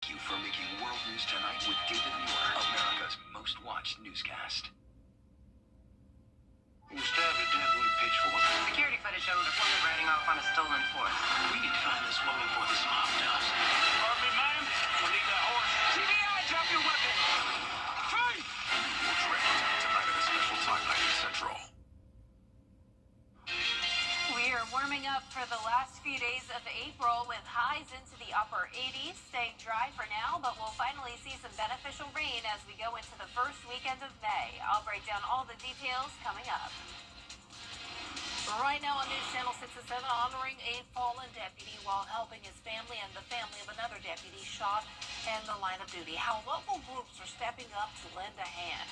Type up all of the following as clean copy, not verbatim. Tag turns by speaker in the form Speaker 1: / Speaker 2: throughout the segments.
Speaker 1: Thank you for making World News Tonight with David Muir, America's most watched newscast.
Speaker 2: You stabbed a dead with a pitchfork.
Speaker 3: Security footage showed a woman riding off on a stolen horse.
Speaker 2: We need to find this woman before this mob does. Pardon me, ma'am? We need that horse. CBI, drop your weapon. Free!
Speaker 1: More direct tonight at a special time, 90 Central.
Speaker 4: We are warming up for the last few days of April with highs into the upper 80s, staying dry for now, but we'll finally see some beneficial rain as we go into the first weekend of May. I'll break down all the details coming up. Right now on News Channel 6 and 7, honoring a fallen deputy while helping his family and the family of another deputy shot in the line of duty. How local groups are stepping up to lend a hand.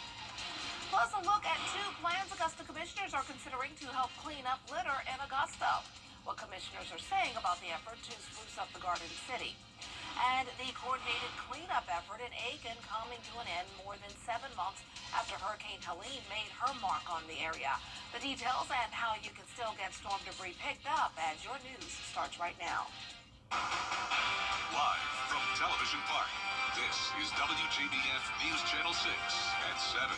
Speaker 4: Plus, a look at two plans Augusta commissioners are considering to help clean up litter in Augusta. What commissioners are saying about the effort to spruce up the Garden City. And the coordinated cleanup effort in Aiken coming to an end more than 7 months after Hurricane Helene made her mark on the area. The details and how you can still get storm debris picked up as your news starts right now.
Speaker 5: Live from Television Park, this is WJBF News Channel 6 at 7.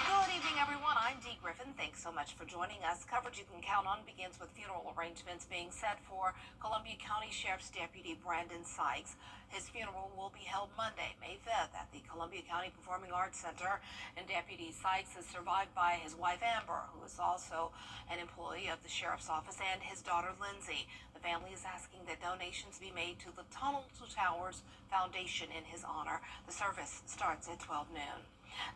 Speaker 4: Good evening, everyone. I'm Dee Griffin. Thanks so much for joining us. Coverage you can count on begins with funeral arrangements being set for Columbia County Sheriff's Deputy Brandon Sykes. His funeral will be held Monday, May 5th at the Columbia County Performing Arts Center. And Deputy Sykes is survived by his wife, Amber, who is also an employee of the Sheriff's Office, and his daughter, Lindsay. The family is asking that donations be made to the Tunnel to Towers Foundation in his honor. The service starts at 12 noon.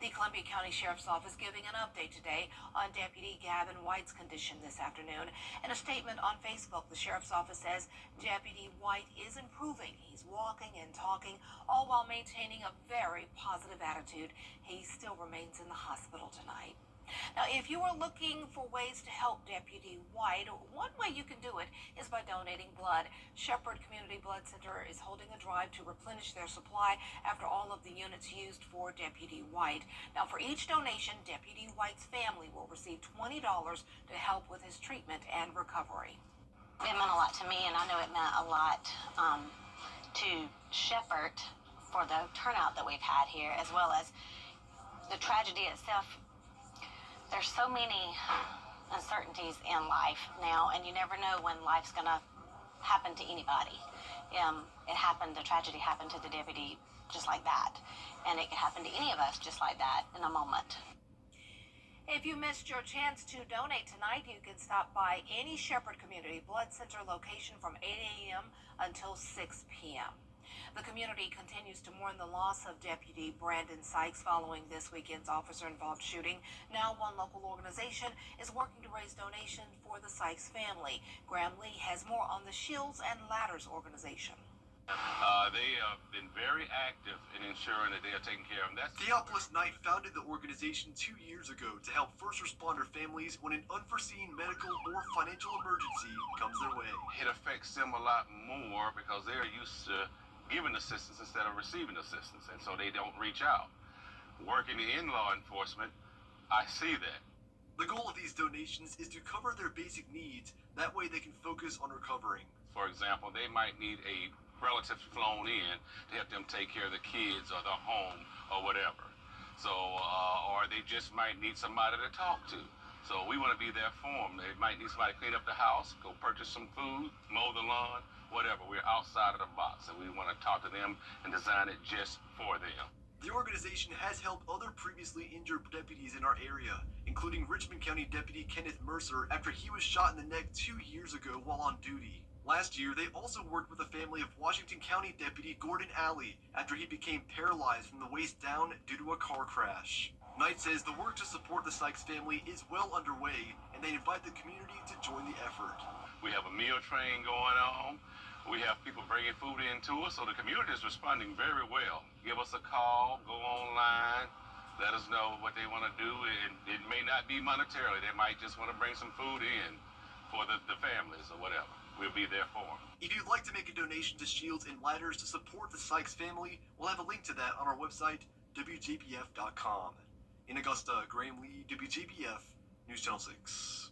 Speaker 4: The Columbia County Sheriff's Office giving an update today on Deputy Gavin White's condition this afternoon. In a statement on Facebook, the Sheriff's Office says Deputy White is improving. He's walking and talking, all while maintaining a very positive attitude. He still remains in the hospital tonight. Now, if you are looking for ways to help Deputy White, one way you can do it is by donating blood. Shepherd Community Blood Center is holding a drive to replenish their supply after all of the units used for Deputy White. Now, for each donation, Deputy White's family will receive $20 to help with his treatment and recovery.
Speaker 6: It meant a lot to me, and I know it meant a lot to Shepherd for the turnout that we've had here, as well as the tragedy itself. There's so many uncertainties in life now, and you never know when life's going to happen to anybody. The tragedy happened to the deputy just like that, and it could happen to any of us just like that in a moment.
Speaker 4: If you missed your chance to donate tonight, you can stop by any Shepherd Community Blood Center location from 8 a.m. until 6 p.m. The community continues to mourn the loss of Deputy Brandon Sykes following this weekend's officer-involved shooting. Now, one local organization is working to raise donations for the Sykes family. Graham Lee has more on the Shields and Ladders organization.
Speaker 7: They have been very active in ensuring that they are taking care of them.
Speaker 8: Theopolis Knight founded the organization 2 years ago to help first responder families when an unforeseen medical or financial emergency comes their way.
Speaker 7: It affects them a lot more because they're used to giving assistance instead of receiving assistance, and so they don't reach out. Working in law enforcement, I see that.
Speaker 8: The goal of these donations is to cover their basic needs. That way they can focus on recovering.
Speaker 7: For example, they might need a relative flown in to help them take care of the kids or the home or whatever. So, or they just might need somebody to talk to. So we want to be there for them. They might need somebody to clean up the house, go purchase some food, mow the lawn, whatever. We're outside of the box, and we want to talk to them and design it just for them.
Speaker 8: The organization has helped other previously injured deputies in our area, including Richmond County Deputy Kenneth Mercer after he was shot in the neck 2 years ago while on duty. Last year, they also worked with the family of Washington County Deputy Gordon Alley after he became paralyzed from the waist down due to a car crash. Knight says the work to support the Sykes family is well underway, and they invite the community to join the effort.
Speaker 7: We have a meal train going on. We have people bringing food in to us, so the community is responding very well. Give us a call, go online, let us know what they want to do, and it may not be monetarily. They might just want to bring some food in for the families or whatever. We'll be there for them.
Speaker 8: If you'd like to make a donation to Shields and Ladders to support the Sykes family, we'll have a link to that on our website, WJBF.com. In Augusta, Graham Lee, WJBF, News Channel 6.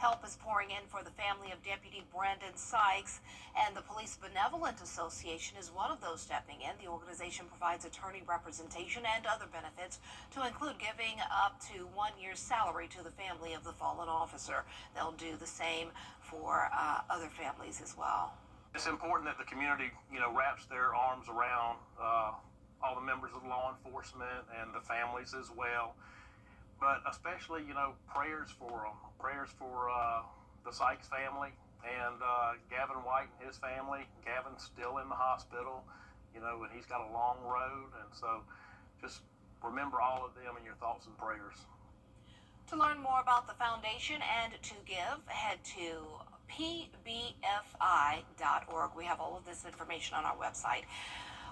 Speaker 4: Help is pouring in for the family of Deputy Brandon Sykes, and the Police Benevolent Association is one of those stepping in. The organization provides attorney representation and other benefits to include giving up to 1 year's salary to the family of the fallen officer. They'll do the same for other families as well.
Speaker 2: It's important that the community, wraps their arms around all the members of law enforcement and the families as well. But especially, prayers for them, prayers for the Sykes family and Gavin White and his family. Gavin's still in the hospital, and he's got a long road. And so just remember all of them in your thoughts and prayers.
Speaker 4: To learn more about the foundation and to give, head to pbfi.org. We have all of this information on our website.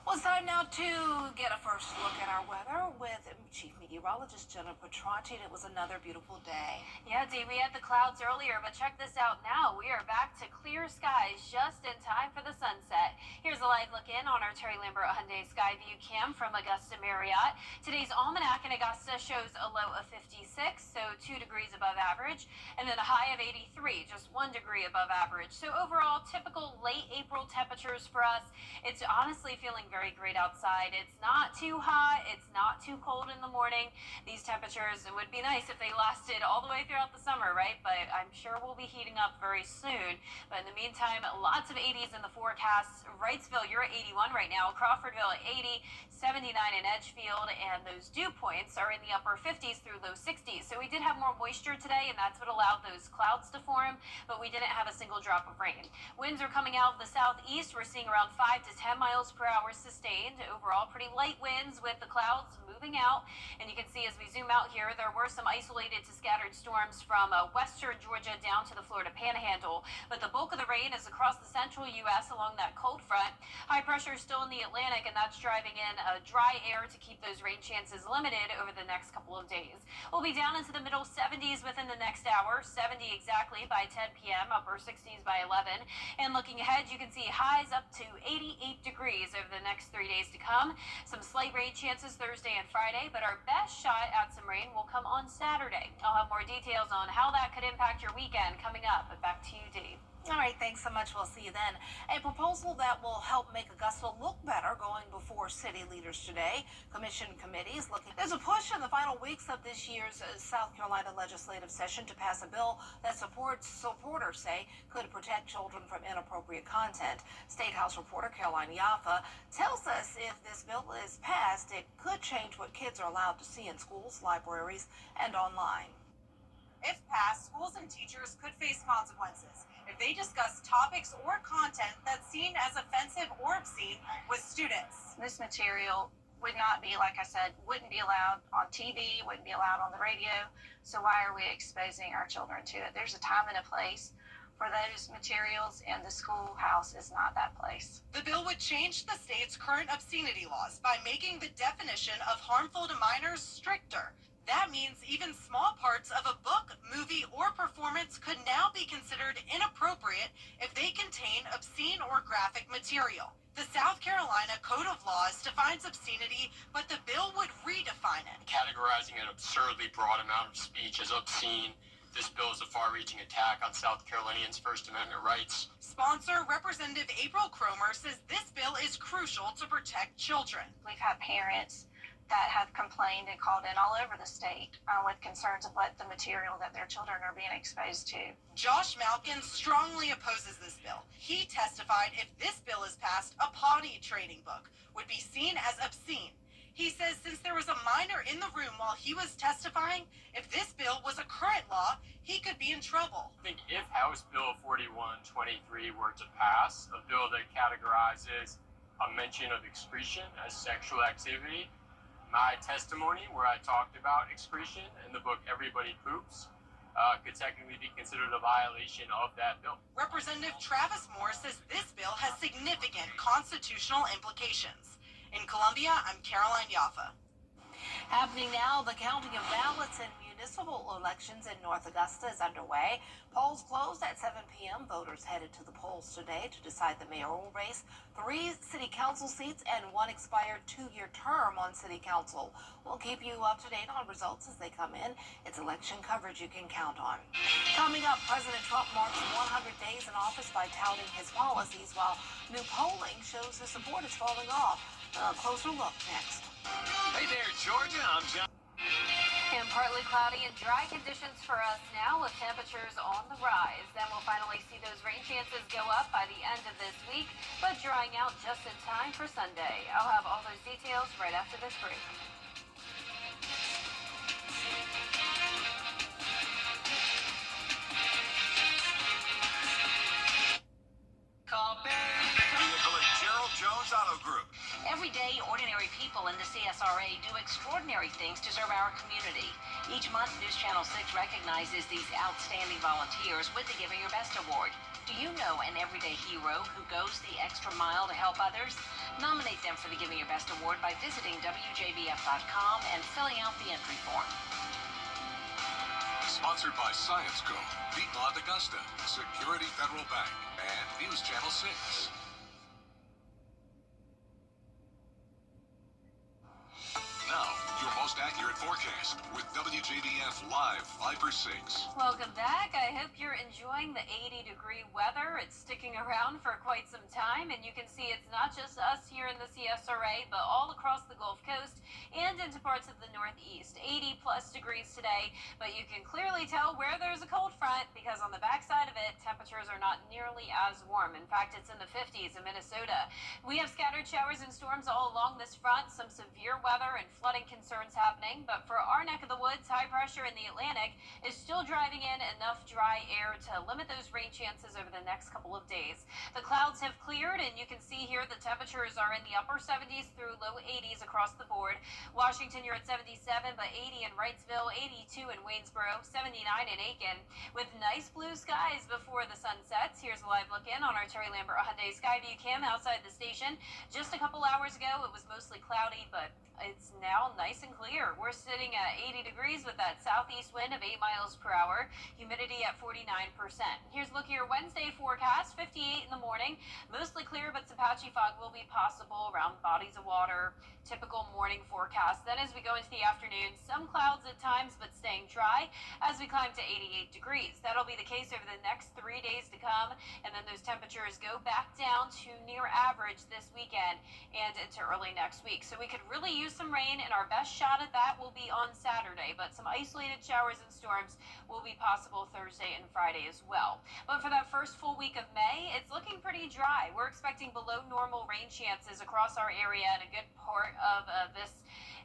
Speaker 4: Well, it's time now to get a first look at our weather with Chief Meteorologist Jenna Petranti. It was another beautiful day.
Speaker 9: Yeah, Dee, we had the clouds earlier, but check this out now. We are back to clear skies just in time for the sunset. Here's a live look in on our Terry Lambert Hyundai Skyview cam from Augusta Marriott. Today's almanac in Augusta shows a low of 56, so 2 degrees above average, and then a high of 83, just 1 degree above average. So overall, typical late April temperatures for us. It's honestly feeling very great outside. It's not too hot. It's not too cold in the morning. These temperatures, it would be nice if they lasted all the way throughout the summer, right? But I'm sure we'll be heating up very soon. But in the meantime, lots of 80s in the forecast. Wrightsville, you're at 81 right now. Crawfordville at 80, 79 in Edgefield, and those dew points are in the upper 50s through low 60s. So we did have more moisture today, and that's what allowed those clouds to form, but we didn't have a single drop of rain. Winds are coming out of the southeast. We're seeing around 5 to 10 miles per hour sustained. Overall, pretty light winds with the clouds moving out. And you can see as we zoom out here, there were some isolated to scattered storms from western Georgia down to the Florida Panhandle. But the bulk of the rain is across the central U.S. along that cold front. High pressure is still in the Atlantic, and that's driving in dry air to keep those rain chances limited over the next couple of days. We'll be down into the middle 70s within the next hour, 70 exactly by 10 p.m., upper 60s by 11. And looking ahead, you can see highs up to 88 degrees over the next 3 days to come. Some slight rain chances Thursday and Friday, but our best shot at some rain will come on Saturday. I'll have more details on how that could impact your weekend coming up. But back to you, Dee.
Speaker 4: All right, thanks so much. We'll see you then. A proposal that will help make Augusta look better going before city leaders today. Commission committees looking. There's a push in the final weeks of this year's South Carolina legislative session to pass a bill that supporters say could protect children from inappropriate content. State House reporter Caroline Yaffa tells us if this bill is passed, it could change what kids are allowed to see in schools, libraries, and online.
Speaker 10: If passed, schools and teachers could face consequences if they discuss topics or content that's seen as offensive or obscene with students.
Speaker 11: This material would not be, like I said, wouldn't be allowed on TV, wouldn't be allowed on the radio. So why are we exposing our children to it? There's a time and a place for those materials, and the schoolhouse is not that place.
Speaker 10: The bill would change the state's current obscenity laws by making the definition of harmful to minors stricter. That means even small parts of a book, movie, or performance could now be considered inappropriate if they contain obscene or graphic material. The South Carolina Code of Laws defines obscenity, but the bill would redefine it.
Speaker 12: Categorizing an absurdly broad amount of speech as obscene, this bill is a far-reaching attack on South Carolinians' First Amendment rights.
Speaker 10: Sponsor Representative April Cromer says this bill is crucial to protect children.
Speaker 11: We've had parents that have complained and called in all over the state with concerns of what the material that their children are being exposed to.
Speaker 10: Josh Malkin strongly opposes this bill. He testified if this bill is passed, a potty training book would be seen as obscene. He says since there was a minor in the room while he was testifying, if this bill was a current law, he could be in trouble.
Speaker 12: I think if House Bill 4123 were to pass, a bill that categorizes a mention of excretion as sexual activity, my testimony where I talked about excretion in the book Everybody Poops could technically be considered a violation of that bill.
Speaker 10: Representative Travis Moore says this bill has significant constitutional implications. In Columbia, I'm Caroline Yaffa.
Speaker 4: Happening now, the counting of ballots in municipal elections in North Augusta is underway. Polls closed at 7 p.m. Voters headed to the polls today to decide the mayoral race, 3 city council seats, and 1 expired 2-year term on city council. We'll keep you up to date on results as they come in. It's election coverage you can count on. Coming up, President Trump marks 100 days in office by touting his policies, while new polling shows his support is falling off. A closer look next.
Speaker 1: Hey there, Georgia. I'm John.
Speaker 9: And partly cloudy and dry conditions for us now with temperatures on the rise. Then we'll finally see those rain chances go up by the end of this week, but drying out just in time for Sunday. I'll have all those details right after this break.
Speaker 1: Jones Auto Group.
Speaker 13: Every day, ordinary people in the CSRA do extraordinary things to serve our community. Each month, News Channel 6 recognizes these outstanding volunteers with the Giving Your Best Award. Do you know an everyday hero who goes the extra mile to help others? Nominate them for the Giving Your Best Award by visiting WJBF.com and filling out the entry form.
Speaker 5: Sponsored by Science Co., Beatlot Augusta, Security Federal Bank, and News Channel 6. Now, your most accurate forecast with WJBF Live 5/6.
Speaker 9: Welcome back. I hope you're enjoying the 80-degree weather. It's sticking around for quite some time, and you can see it's not just us here in the CSRA, but all across the Gulf Coast and into parts of the Northeast. 80-plus degrees today, but you can clearly tell where there's a cold front because on the backside of it, temperatures are not nearly as warm. In fact, it's in the 50s in Minnesota. We have scattered showers and storms all along this front, some severe weather and flooding concerns happening, but for our neck of the woods, high pressure in the Atlantic is still driving in enough dry air to limit those rain chances over the next couple of days. The clouds have cleared, and you can see here the temperatures are in the upper 70s through low 80s across the board. Washington, you're at 77, but 80 in Wrightsville, 82 in Waynesboro, 79 in Aiken, with nice blue skies before the sun sets. Here's a live look in on our Terry Lambert Hyundai Skyview cam outside the station. Just a couple hours ago, it was mostly cloudy, but it's now nice and clear. We're sitting at 80 degrees with that southeast wind of 8 miles per hour, humidity at 49%. Here's a look at your Wednesday forecast, 58 in the morning, mostly clear, but some patchy fog will be possible around bodies of water. Typical morning forecast. Then as we go into the afternoon, some clouds at times, but staying dry as we climb to 88 degrees. That'll be the case over the next 3 days to come, and then those temperatures go back down to near average this weekend and into early next week. So we could really use some rain, and our best shot at that will be on Saturday, but some isolated showers and storms will be possible Thursday and Friday as well. But for that first full week of May, it's looking pretty dry. We're expecting below normal rain chances across our area and a good part of this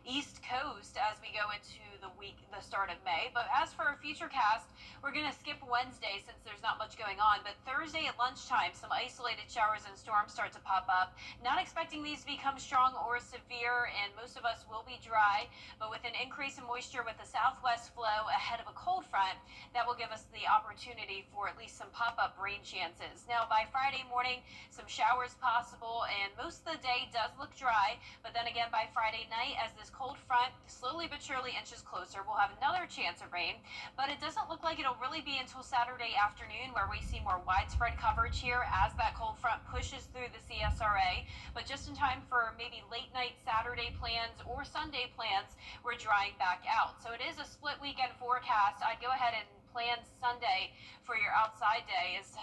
Speaker 9: East Coast as we go into the start of May. But as for our future cast, we're going to skip Wednesday since there's not much going on. But Thursday at lunchtime, some isolated showers and storms start to pop up. Not expecting these to become strong or severe, and most of us will be dry. But with an increase in moisture with the southwest flow ahead of a cold front, that will give us the opportunity for at least some pop-up rain chances. Now, by Friday morning, some showers possible, and most of the day does look dry. But then again, by Friday night, as this cold front slowly but surely inches closer, we'll have another chance of rain, but it doesn't look like it'll really be until Saturday afternoon where we see more widespread coverage here as that cold front pushes through the CSRA. But just in time for maybe late night Saturday plans or Sunday plans, we're drying back out. So it is a split weekend forecast. I'd go ahead and plan Sunday for your outside day. It's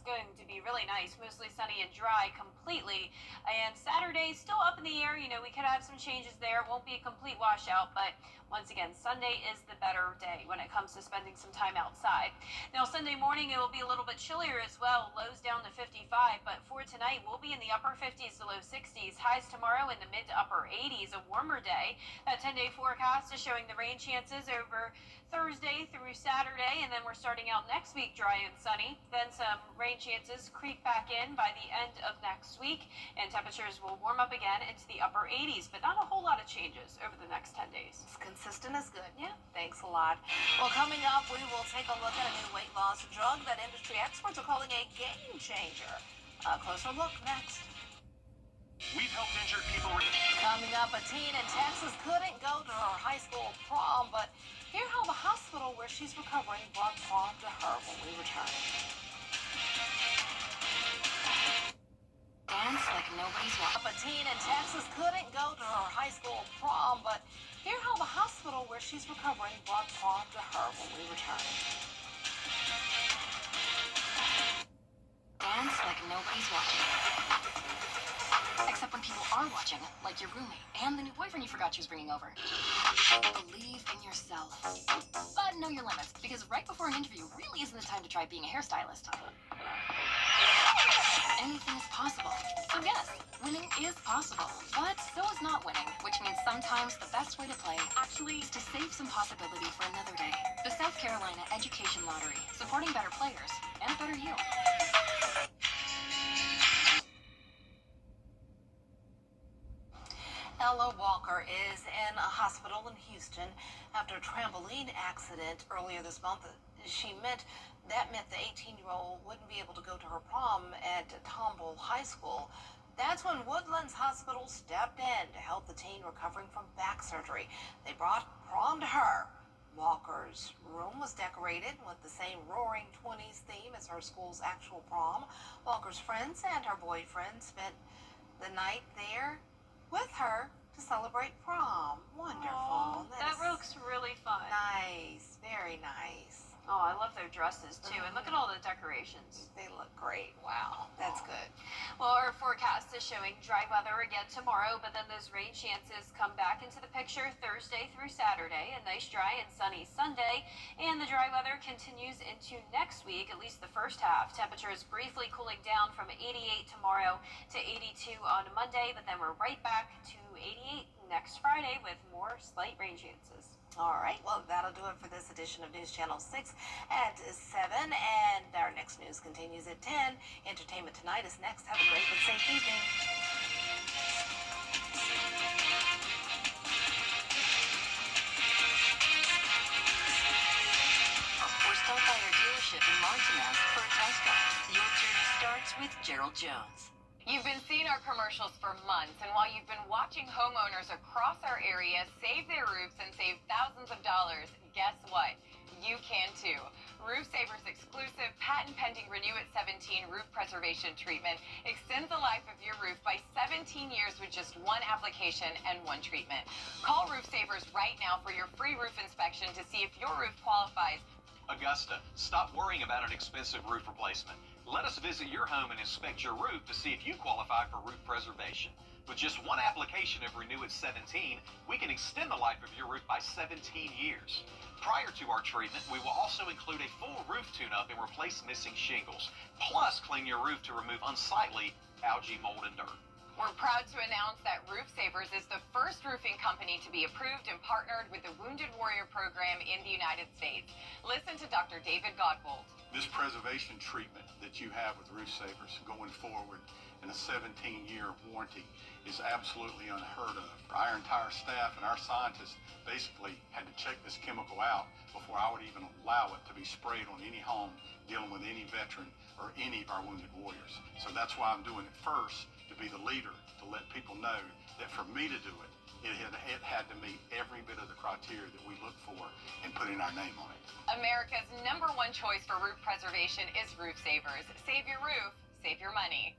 Speaker 9: going to be really nice, mostly sunny and dry completely. And Saturday still up in the air. You know, we could have some changes there. It won't be a complete washout, but once again, Sunday is the better day when it comes to spending some time outside. Now, Sunday morning, it will be a little bit chillier as well. Lows down to 55, but for tonight, we'll be in the upper 50s to low 60s. Highs tomorrow in the mid to upper 80s, a warmer day. That 10-day forecast is showing the rain chances over Thursday through Saturday, and then we're starting out next week dry and sunny. Then some rain chances creep back in by the end of next week, and temperatures will warm up again into the upper 80s, but not a whole lot of changes over the next 10 days.
Speaker 4: It's consistent is good. Yeah, thanks a lot. Well, coming up, we will take a look at a new weight loss drug that industry experts are calling a game changer. A closer look next.
Speaker 2: We've helped injured people.
Speaker 4: Coming up, a teen in Texas couldn't go to her high school prom, but hear how the hospital where she's recovering brought prom to her when we return.
Speaker 13: Dance like nobody's watching.
Speaker 4: A teen in Texas couldn't go to her high school prom, but hear how the hospital where she's recovering brought prom to her when we return.
Speaker 13: Dance like nobody's watching. Except when people are watching, like your roommate and the new boyfriend you forgot she was bringing over. Believe in yourself. But know your limits, because right before an interview really isn't the time to try being a hairstylist. Anything is possible. So yes, winning is possible. But so is not winning, which means sometimes the best way to play actually is to save some possibility for another day. The South Carolina Education Lottery, supporting better players and a better you.
Speaker 4: Ella Walker is in a hospital in Houston after a trampoline accident earlier this month. That meant the 18-year-old wouldn't be able to go to her prom at Tomball High School. That's when Woodlands Hospital stepped in to help the teen recovering from back surgery. They brought prom to her. Walker's room was decorated with the same Roaring 20s theme as her school's actual prom. Walker's friends and her boyfriend spent the night there with her to celebrate prom. Wonderful.
Speaker 9: That looks really fun.
Speaker 4: Nice. Very nice.
Speaker 9: Oh, I love their dresses too. And look at all the decorations.
Speaker 4: They look great. Wow. That's good.
Speaker 9: Well, our forecast is showing dry weather again tomorrow, but then those rain chances come back into the picture Thursday through Saturday. A nice dry and sunny Sunday. And the dry weather continues into next week, at least the first half. Temperatures briefly cooling down from 88 tomorrow to 82 on Monday, but then we're right back to 88 next Friday with more slight rain chances.
Speaker 4: All right, well, that'll do it for this edition of News Channel 6 at 7, and our next news continues at 10. Entertainment Tonight is next. Have a great but safe evening.
Speaker 13: Or stop by our dealership in Martinez for a test drive. Your journey starts with Gerald Jones.
Speaker 14: You've been seeing our commercials for months, and while you've been watching homeowners across our area save their roofs and save thousands of dollars, guess what? You can too. Roof Saver's exclusive patent-pending Renew at 17 roof preservation treatment extends the life of your roof by 17 years with just one application and one treatment. Call Roof Savers right now for your free roof inspection to see if your roof qualifies.
Speaker 15: Augusta, stop worrying about an expensive roof replacement. Let us visit your home and inspect your roof to see if you qualify for roof preservation. With just one application of Renew at 17, we can extend the life of your roof by 17 years. Prior to our treatment, we will also include a full roof tune-up and replace missing shingles, plus clean your roof to remove unsightly algae, mold, and dirt.
Speaker 14: We're proud to announce that Roof Savers is the first roofing company to be approved and partnered with the Wounded Warrior Program in the United States. Listen to Dr. David Godbold.
Speaker 16: This preservation treatment that you have with Roof Savers going forward in a 17-year warranty is absolutely unheard of. Our entire staff and our scientists basically had to check this chemical out before I would even allow it to be sprayed on any home dealing with any veteran or any of our wounded warriors. So that's why I'm doing it first, to be the leader, to let people know that for me to do it, it had to meet every bit of the criteria that we look for in putting our name on it.
Speaker 14: America's #1 choice for roof preservation is Roof Savers. Save your roof, save your money.